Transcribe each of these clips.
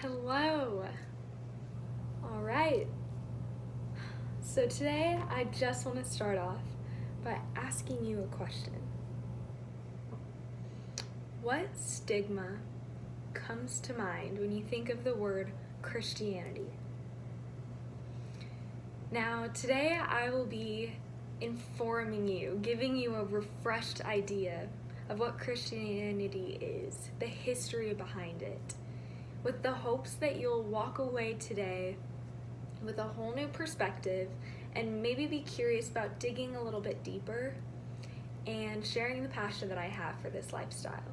Hello. All right. So today I just want to start off by asking you a question. What stigma comes to mind when you think of the word Christianity? Now, today I will be informing you, giving you a refreshed idea of what Christianity is, the history behind it, with the hopes that you'll walk away today with a whole new perspective and maybe be curious about digging a little bit deeper and sharing the passion that I have for this lifestyle.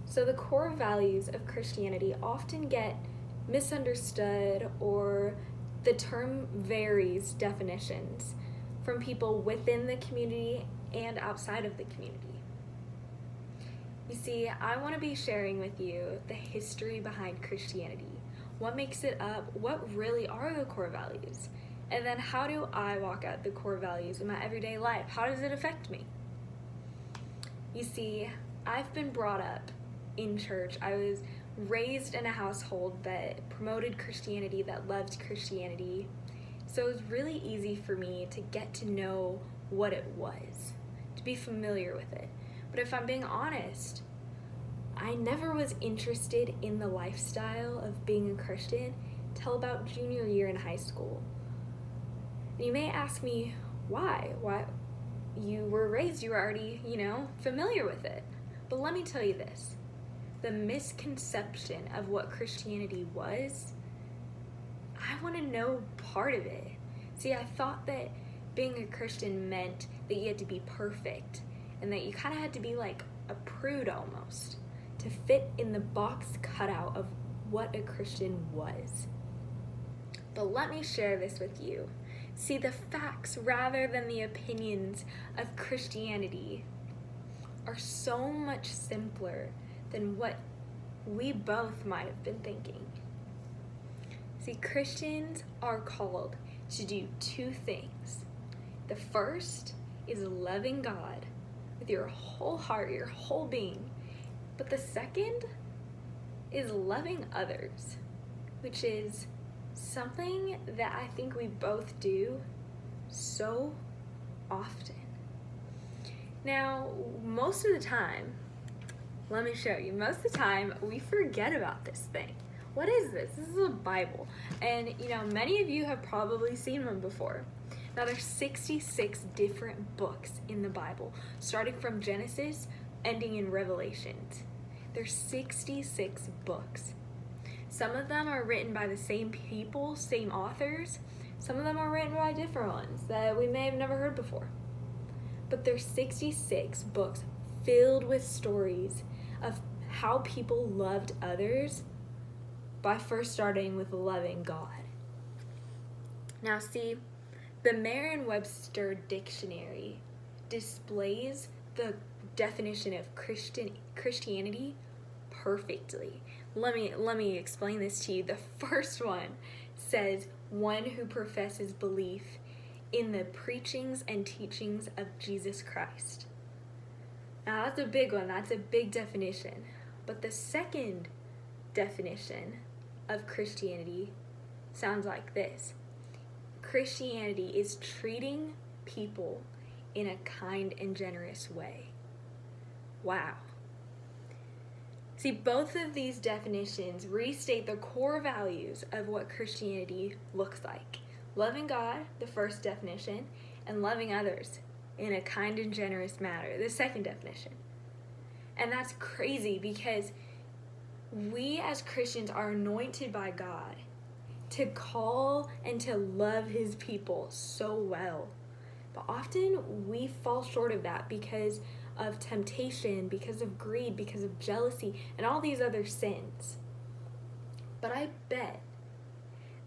So the core values of Christianity often get misunderstood, or the term varies definitions from people within the community and outside of the community. You see, I want to be sharing with you the history behind Christianity, what makes it up, what really are the core values, and then how do I walk out the core values in my everyday life? How does it affect me? You see, I've been brought up in church. I was raised in a household that promoted Christianity, that loved Christianity. So it was really easy for me to get to know what it was, to be familiar with it. But if I'm being honest, I never was interested in the lifestyle of being a Christian till about junior year in high school. And you may ask me, why? Why? You were raised, you were already, familiar with it. But let me tell you this. The misconception of what Christianity was, I want to know part of it. See, I thought that being a Christian meant that you had to be perfect and that you kind of had to be like a prude almost to fit in the box cutout of what a Christian was. But let me share this with you. See, the facts rather than the opinions of Christianity are so much simpler than what we both might have been thinking. See, Christians are called to do two things. The first is loving God with your whole heart, your whole being. But the second is loving others, which is something that I think we both do so often. Now, most of the time, let me show you, most of the time we forget about this thing. What is this? This is a Bible. And many of you have probably seen one before. Now there's 66 different books in the Bible, starting from Genesis, ending in Revelations. There's 66 books. Some of them are written by the same people, same authors. Some of them are written by different ones that we may have never heard before. But there's 66 books filled with stories of how people loved others by first starting with loving God. Now see, the Merriam-Webster Dictionary displays the definition of Christianity perfectly. Let me explain this to you. The first one says, one who professes belief in the preachings and teachings of Jesus Christ. Now that's a big one, that's a big definition. But the second definition of Christianity sounds like this. Christianity is treating people in a kind and generous way. Wow. See, both of these definitions restate the core values of what Christianity looks like. Loving God, the first definition, and loving others in a kind and generous manner, the second definition. And that's crazy because we as Christians are anointed by God to call and to love his people so well. But often we fall short of that because of temptation, because of greed, because of jealousy, and all these other sins. But I bet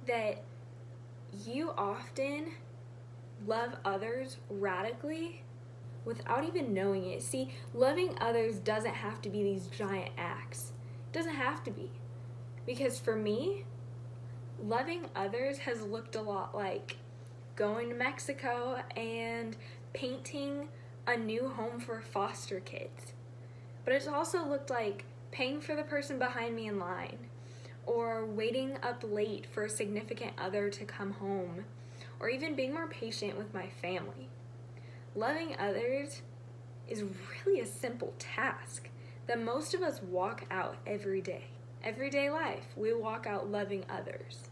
that you often love others radically without even knowing it. See, loving others doesn't have to be these giant acts. It doesn't have to be. Because for me, loving others has looked a lot like going to Mexico and painting a new home for foster kids. But it's also looked like paying for the person behind me in line, or waiting up late for a significant other to come home, or even being more patient with my family. Loving others is really a simple task that most of us walk out every day. Everyday life, we walk out loving others.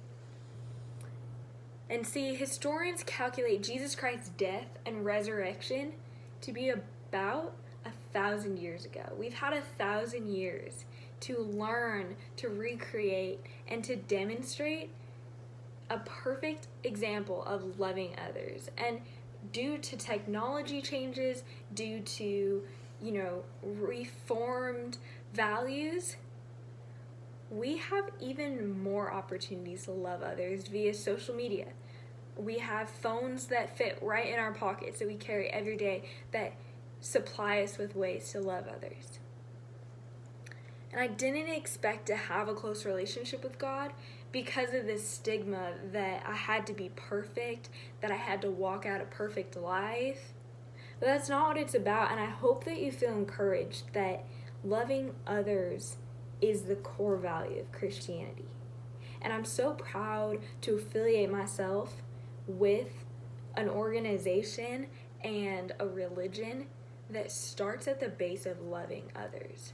And see, historians calculate Jesus Christ's death and resurrection to be about 1,000 years ago. We've had 1,000 years to learn, to recreate, and to demonstrate a perfect example of loving others. And due to technology changes, due to, reformed values, we have even more opportunities to love others via social media. We have phones that fit right in our pockets that we carry every day that supply us with ways to love others. And I didn't expect to have a close relationship with God because of this stigma that I had to be perfect, that I had to walk out a perfect life. But that's not what it's about, and I hope that you feel encouraged that loving others is the core value of Christianity. And I'm so proud to affiliate myself with an organization and a religion that starts at the base of loving others.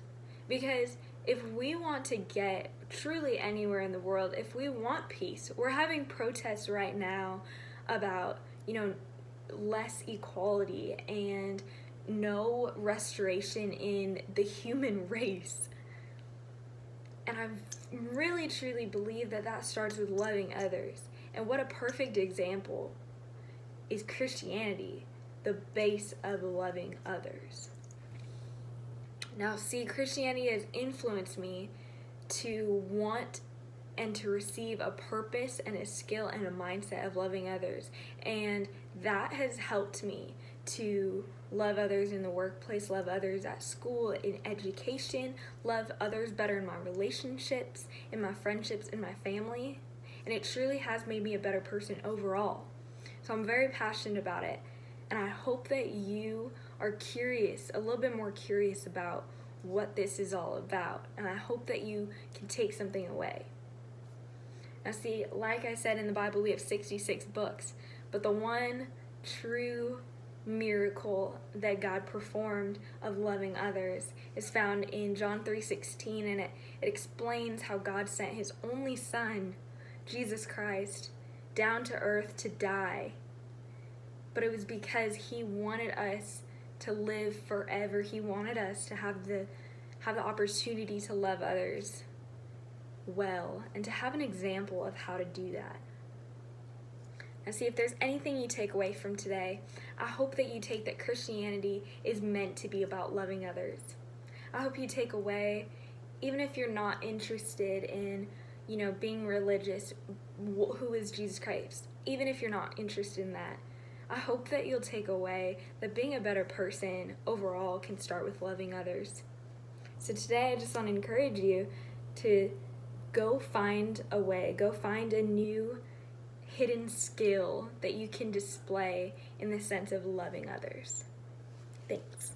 Because if we want to get truly anywhere in the world, if we want peace, we're having protests right now about, less equality and no restoration in the human race. And I really truly believe that starts with loving others. And what a perfect example is Christianity, the base of loving others. Now, see, Christianity has influenced me to want and to receive a purpose and a skill and a mindset of loving others. And that has helped me to love others in the workplace, love others at school, in education, love others better in my relationships, in my friendships, in my family. And it truly has made me a better person overall. So I'm very passionate about it. And I hope that you are curious, a little bit more curious about what this is all about. And I hope that you can take something away. Now see, like I said, in the Bible we have 66 books, but the one true miracle that God performed of loving others is found in John 3:16, and it explains how God sent his only son, Jesus Christ, down to earth to die. But it was because he wanted us to live forever. He wanted us to have the opportunity to love others well and to have an example of how to do that. Now see, if there's anything you take away from today, I hope that you take that Christianity is meant to be about loving others. I hope you take away, even if you're not interested in, being religious, who is Jesus Christ? Even if you're not interested in that, I hope that you'll take away that being a better person overall can start with loving others. So today I just want to encourage you to go find a way, go find a new hidden skill that you can display in the sense of loving others. Thanks.